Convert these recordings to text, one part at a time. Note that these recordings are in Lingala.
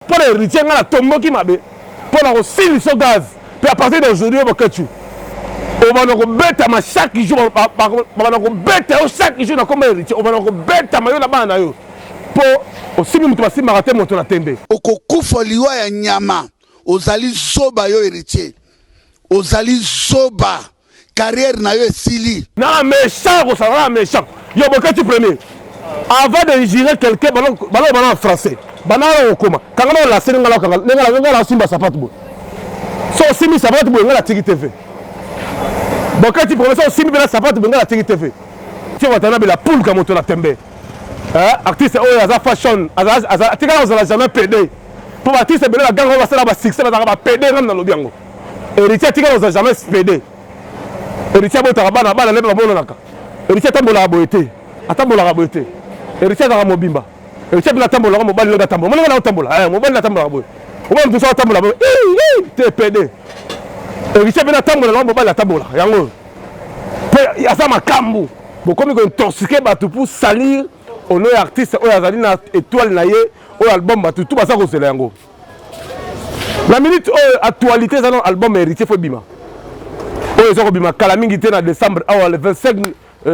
Pour l'héritier, on a tombeau qui m'a bé. Pour la rosile sur gaz. Puis à partir d'aujourd'hui, on va que tu. On va nous bête à chaque jour. On va nous bête à chaque jour. On va nous bête à maillot là-bas. Pour aussi, nous devons marathon monter la tembe. Okokufa liwa ya nyama. Ozali zoba yo héritier. Ozali zoba. Carrière na yo esili. Non, méchant, ça va méchant. Yo, pourquoi tu premier? Avant de gérer quelqu'un, ballon en français. Ballon au coma. Quand on a la scène, on a la simba sapat. So, si mi sapat, on a la tiki TV. Bon, quand tu prends ça, si mi la sapat, on a la tiki TV. Tu vas t'en avoir la poule comme on la tembe. Artiste, oh, Aza fashion. Aza, tu n'as jamais pédé. Pour artiste, la gang, on va se la succès, on va pédé dans le biango. Héritier, tu n'as jamais pédé. Héritier, tu n'as pas la lèvre à mon naka. Héritier, tu n'as pas boité. Attends, la boité. Héritier, tu n'as pas mobimba. Héritier, tu n'as pas mobile, mobile, tu n'as pas mobile. Mobile, tu n'as pas mobile. Mobile, tu n'as pas mobile. Tu es pédé. Héritier, tu n'as pas mobile, mobile, tu n'as pas mobile. Yango. Il y a ça, ma cambo. Bon, comme il intoxiqué, pour salir. On est artiste, on a une étoile naïe, on album, tout ça c'est yango. La minute actualité, c'est un album héritier faut bima. On est bima. Kalamingi en décembre, le 25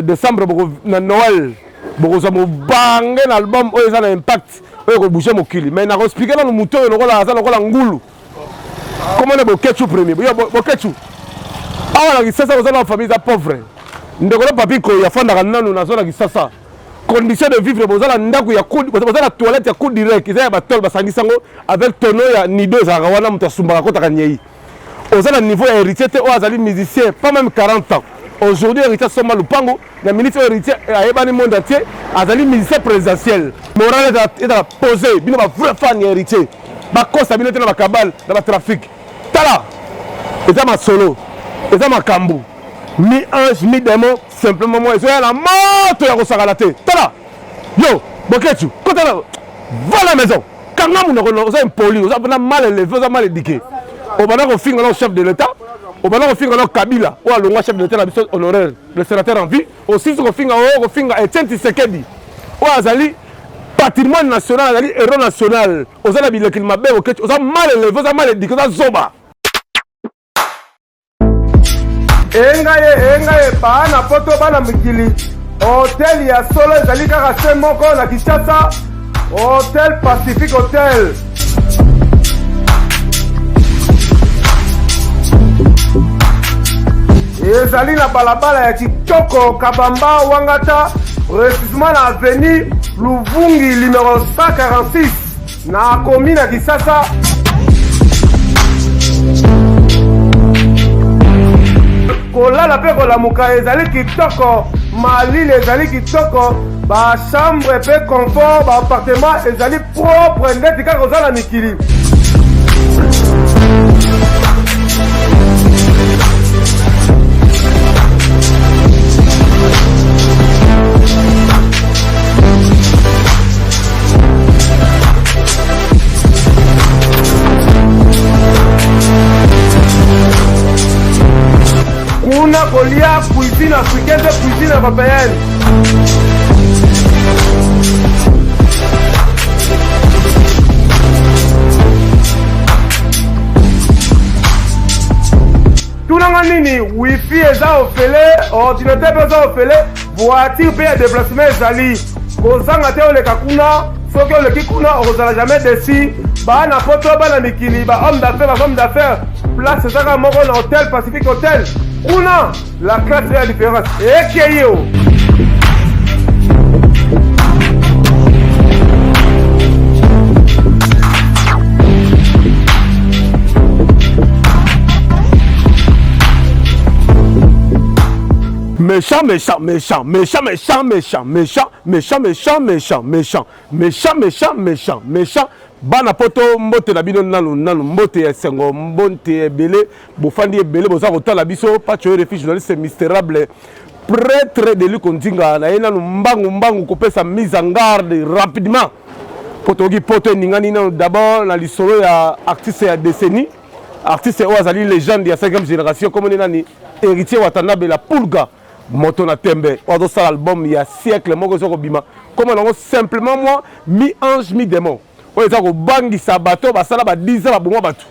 décembre, na Noël, bozo mo bangé l'album, on est un impact, on est bouger mon kili. Mais na expliquer dans le mouton, on a la ngulu. Comment on est bokechu premier? Bokechu. Ah on a ça dans la famille pauvre. Ndeko papi ko ya fanda kana nous na zona kisasa. Condition de vivre bozala ndako ya coup bozala toilette ya coup direct ils a batol basangisango avec tonneau ya nido za wana muta sumbaka kota kanyei ozala niveau ya héritier te o azali musicien pas même 40 ans aujourd'hui héritier soma lupango na ministre héritier ayebani monde entier azali musicien présidentiel moral est à poser bino ba vrai fan ya héritier ba kosa bino te na ba kabal na ba trafic tala eza ma solo eza ma kambu mi ange mi démon simplement moi je la moto ya kosaka te tala yo boketu kota la va la maison quand on a impoli on a mal élevé on a mal éduqué on va donc finir le chef de l'état on va donc finir le Kabila ou le chef de l'état la mission honoraire le sénateur en vie aussi on finir Etienne Tshisekedi ou azali patrimoine national azali héros national on a la bile qu'il m'a bé on a mal élevé on a mal éduqué on a zoba engaye bana poto bana mikili hôtel ya solo ezali kaka se moko na Kinshasa hôtel Pacific Hotel ezali na balabala ya kitoko Kabamba Wangata précisément na avenue Luvungi numéro 146 na commune ya Kinshasa. Kolala pe kolamuka ezali kitoko malile ezali kitoko ba chambre pe confort ba appartement ezali propre ndeti kaka ozala mikili kuna kolia cuisine africaine cuisine européenne tunanga nini wifi eza ofele ordinateur pe eza ofele voiture pe ya déplacement ezali kozanga te oleka kuna soki oleki kuna okozala jamais déçu bana poto bana mikili ba homme d'affaires place ezaka moko na hôtel Pacific Hotel kuna la classe est la différence ekeyo méchant méchant méchant méchant méchant méchant méchant méchant méchant méchant méchant méchant méchant méchant méchant bana poto mbote na bino nanu mbote ya sengo mbote ebele bofandi ebele boza kotala biso pacho refuge journaliste mystérable prêtre de lui kontinga na nanu mbangu kopesa mise en garde rapidement potogi poto ningani nanu d'abord na lisolo ya artiste ya décennie artiste o azali légende ya 5e génération comme on nani héritier Watanabe la Pulga moto na tembe ozo sala album ya siècle moko zoko bima comme on simplement moi mi ange mi démon oyo eza kobangisa bato basala ba 10 ans baboma bato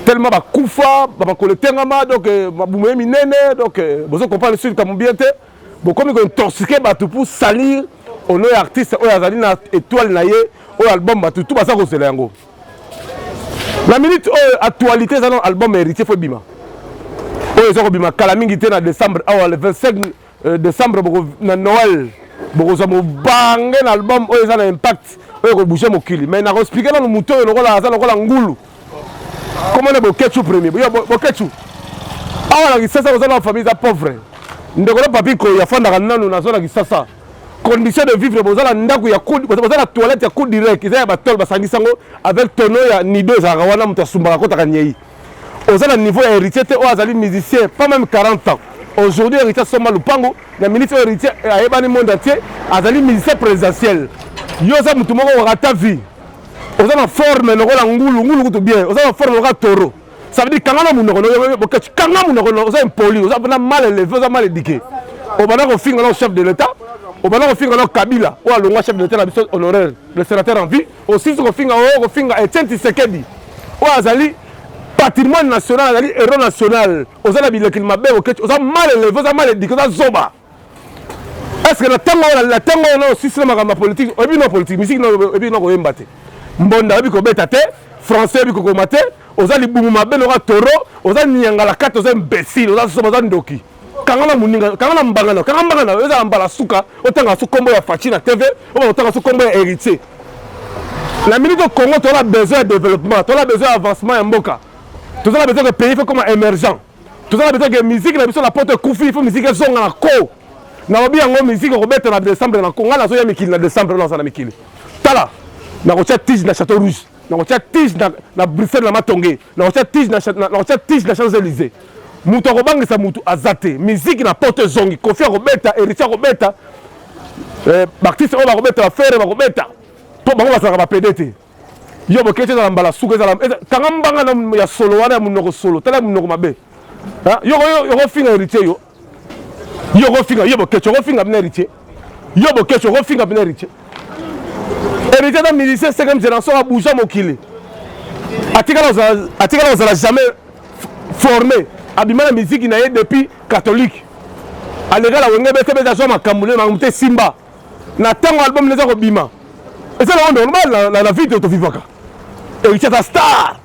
tellement bakufa bakoletengama donc babumu ye minene donc bozo comprendre sur comme bien te bokomi kointoxiquer bato pour salir ono ya artiste oyo azali na étoile na ye oyo album bato tout basa kosela yango la minute oyo actualité eza na album héritier fo bima oyo eza kobima kala mingi te na décembre awa le 25 décembre na Noël bokozwa mobange na album oyo eza na impact oyo kobouge mokili mais nakoexplike nano moto oyo lokola aza lokola ngulu comment bokechu premier bokechu awa na kisasa kozala na famille eza pauvre ndeko na papi ko yafandaka nanu na zona kisasa condition de vivre bozala ndako ya coup bozala toilette ya coup direct eza ya batol basangisa ngo avec tonneau ya nido ezalaka wana moto asumbaka kotaka nyei ozala niveau ya héritier te oyo azali musicien pas même 40 ans aujourd'hui héritier Soma Lupango na ministre héritier ayebani monde entier azali musicien présidentiel yo za mutu moko wakata vie oza na forme lokola ngulu kutu bien oza na forme lokola taureau ça veut dire kangana munoko bokechu kanga munoko oza impoli oza na mal élevé oza mal éduqué obana kofinga na chef de l'état obana kofinga na Kabila oyo alongwa chef de l'état na biso honoraire le sénateur en vie aussi kofinga Etienne Tshisekedi oyo azali patrimoine national azali héros national oza na bilekili mabe bokechu oza mal élevé oza mal éduqué oza zoba est-ce que la tango na osisila makambo politique oyebi na politique musique na oyebi na koyemba te mbonda oyebi kobeta te français oyebi kokoma te oza libumu mabe loka toro oza niangala kati oza imbécile oza soba oza ndoki kanga na muninga kanga na mbangana kanga mbangana oza mbala suka otanga su kombo ya Fachi na TV oba otanga su kombo ya héritier la minute au Congo tu as besoin de développement tu as besoin d'avancement ya mboka tu as besoin de pays fait comme émergent tu as besoin de musique na biso la porte kufi il faut musique zonga na ko na obi yango musique robeta na décembre na Congo na zo ya mikili na décembre na na mikili tala na kotia tige na Château Rouge na kotia tige na Bruxelles na Matonge na kotia tige na Champs-Élysées mutu akobangisa mutu azate musique na porte zongi Kofi robeta héritier robeta artiste oyo bakobeta bafere bakobeta po bango basalaka bapede te yo bokeche ezala mbala suka ezala kanga mbanga ya solo wana ya munoko solo tala ya munoko mabe yokofinga héritier yo kofinga yo bokeche okofinga bina héritier yo bokeche okofinga bina héritier héritier na musicien 5e génération abouja mokili atikala ozala jamais formé abima na musique na ye depuis catholique alekala wenge bete bete azwa makambo ne makambo te simba na ntango album neza kobima eza na normal na vie te tovivaka héritier ta star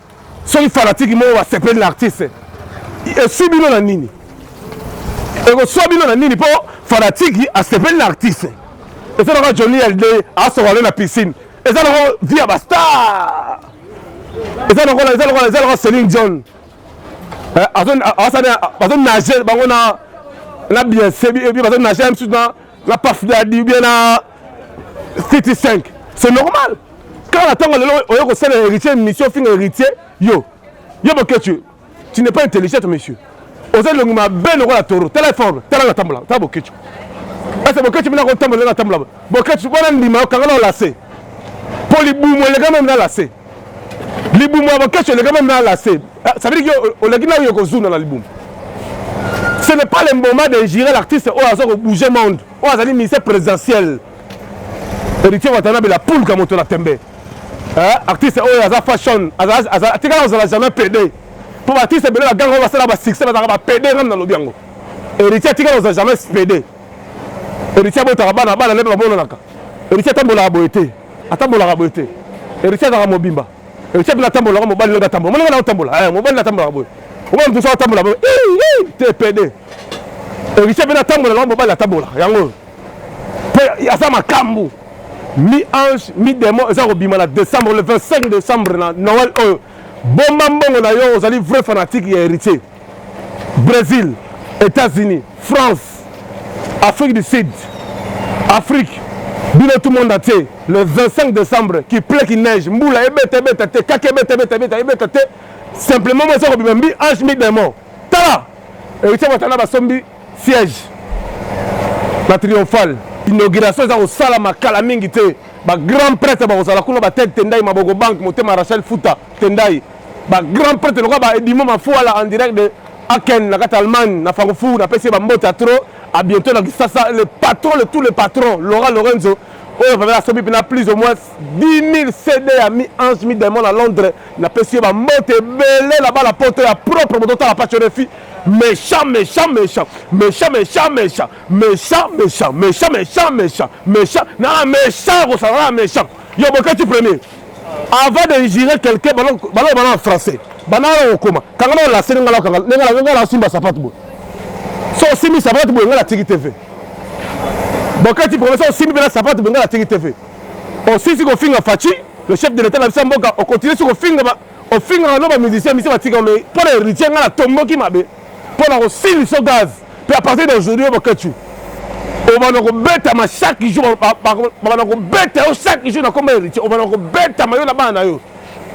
soki fanatique moko basepeli na artiste esui bino na nini ekosua bino na nini mpo fanatique asepeli na artiste eza nako Johnny LD asokale na piscine eza nako vie ya bastar eza nako Céline Dion bazonage bango na bien sebi bazonage même sur na Puff Daddy ou bien na 55 c'est normal quand la tango lelo oyo kosala héritier mission finga héritier yo bokechu tu n'es pas intelligent monsieur oza longuma ben lokola toro tala forme tala na tambola tala bokechu asa bokechu bina ko tambola na tambola bokechu bona ndima okanga na lase poli bumo le quand même na lase libumu bokechu le quand même na lase ça veut dire que o le gina yo ko zuna na libumu ce n'est pas le moment de gérer l'artiste ou azo bouger monde ou azali ministère présidentiel héritier watana bela poule ka moto na tembe artiste oyo aza fashion atikala ozala jamais pédé po artiste bele baganga basala ba succès bazaka ba pédé ngam na lobi yango héritier atikala ozala jamais pédé héritier botaka bana lebe bamonanaka héritier atambolaka boye te atambolaka boye te héritier azaka mobimba héritier bina atambolaka mobali lebe atambola moninga na otambola mobali na atambolaka boye omona mutu so atambola boye te pédé héritier bina atambolaka mobali atambola yango mpe aza makambo mi-ange, mi-démon, ils ont obimé en décembre, le 25 décembre, Noël, bon mambo, vous allez vrai fanatique et héritier. Brésil, États-Unis, France, Afrique du Sud, Afrique, bien tout le monde entier, le 25 décembre, qui pleut, qui neige, moula, ebete, kake, ebete, simplement, ils ont obimé mi-ange, mi-démon. Tala, héritier, vous avez siège, la triomphale. Inauguration za osala makala mingi te ba grand prêtre ba osala kuno ba tête tendai maboko bank motema Rachel Futa tendai ba grand prêtre loka ba edimo mafuala en direct de Aken na kata Allemagne na Francfort na pesi ba mbota trop à bientôt na kisasa le patron tous les patrons Laura Lorenzo oyo papa asobi pena plus ou moins 10 000 CD ya mi ange mi démon à Londres na pesi ba moto ebele là-bas la porte ya propre moto la patch refi méchant méchant méchant méchant méchant méchant méchant méchant méchant méchant méchant méchant na méchant ko ça méchant yo bokati premier avant de gérer quelqu'un ballon en français bana o koma kangana la sene ngala kangala la simba sapato bo so simi sapato bo ngala tiki TV bokati professeur simi bela sapato bo ngala tiki TV aussi si ko finga fachi le chef de l'état la Mboka on continue sur ko finga o finga no ba musicien misi ba tika mais pour les héritiers ngala tomboki mabe pour la aussi so gaz puis à partir d'aujourd'hui bokati on va nous bêter ma chaque jour on va nous bêter chaque jour dans comme héritier on va nous bêter ma yo là-bas na yo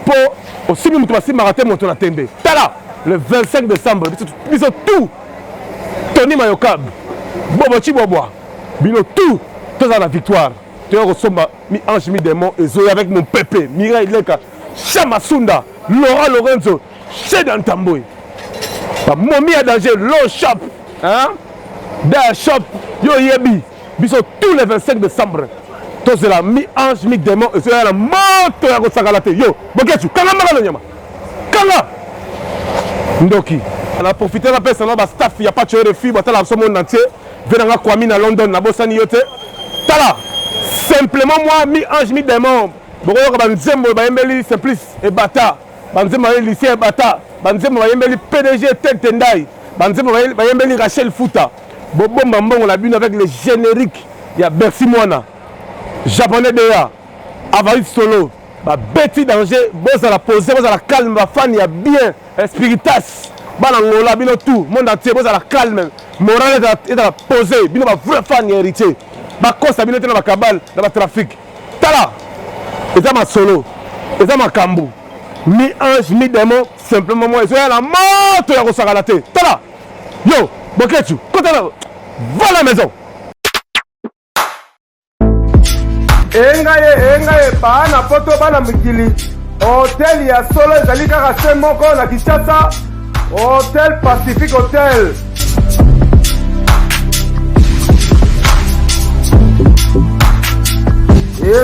pour aussi nous passer marathon monter la tembe tala le 25 décembre biso tout Tony Mayokab bobo chiboboa bino tout à la victoire tu ressemble mi ange mi démon et zoé avec mon pépé Mireille Leka Chama Sunda Laura Lorenzo Shedan Tamboy ba momi à danger low shop hein da shop yo yebi biso tous les 25 décembre to c'est la mi ange mi démon et zoé la moto ya ko sakalate yo boketu kanga maka nyama kanga ndoki on a profité la personne là ba staff ya pas tuer refi ba tala so monde entier venanga kwami na London na bosani yote tala simplement moi mi ange mi démon boko ka banzembo ba yembeli simplice et bata banzembo ba lycée bata banzembo ba yembeli PDG tête ndai banzembo ba yembeli Rachel Futa bobomba mbongo la bune avec le générique ya Bercy Mwana japonais déjà Avaïd Solo ba beti danger boza la poser boza la calme ba fan ya bien spiritas bana ngola bino tout monde entier boza la calme moral est à poser bino ba vrai fan ya héritier ba kosa bino tena ba kabal na ba trafic tala eza ma solo eza ma kambu mi ange mi démon simplement moi c'est la moto ya ko sakala te tala yo boketu kota la va la maison engaye bana poto bana mikili hotel ya solo ezali kaka se moko na Kinshasa Hôtel Pacific Hotel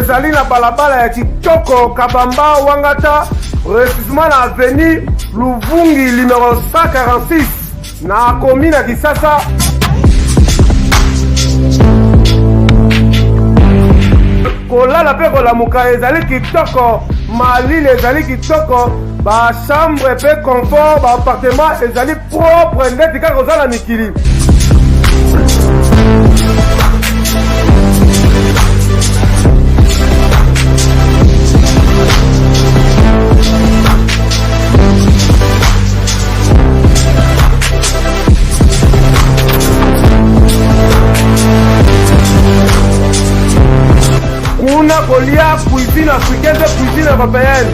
ezali na balabala ya kitoko Kabamba Wangata précisément na avenue Luvungi numéro 146 na commune ya Kisasa kolala pe kolamuka ezali kitoko malile ezali kitoko ba chambre pe confort ba appartement ezali propre ndeti kaka ozala mikili kuna kolia cuisine africaine cuisine européenne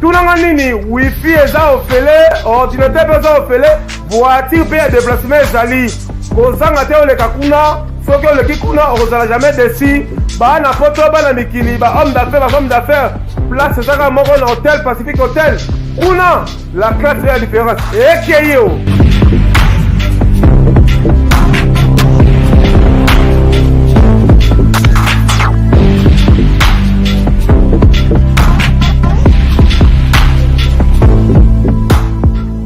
tunanga nini wifi eza ofele ordinateur pe eza ofele voiture pe ya déplacement ezali kozanga te oleka kuna soki oleki kuna okozala jamais déçu bana poto bana mikili ba homme d'affaires ba femme d'affaires place ezaka moko na hôtel Pacific Hotel kuna la classe est la différence ekei yo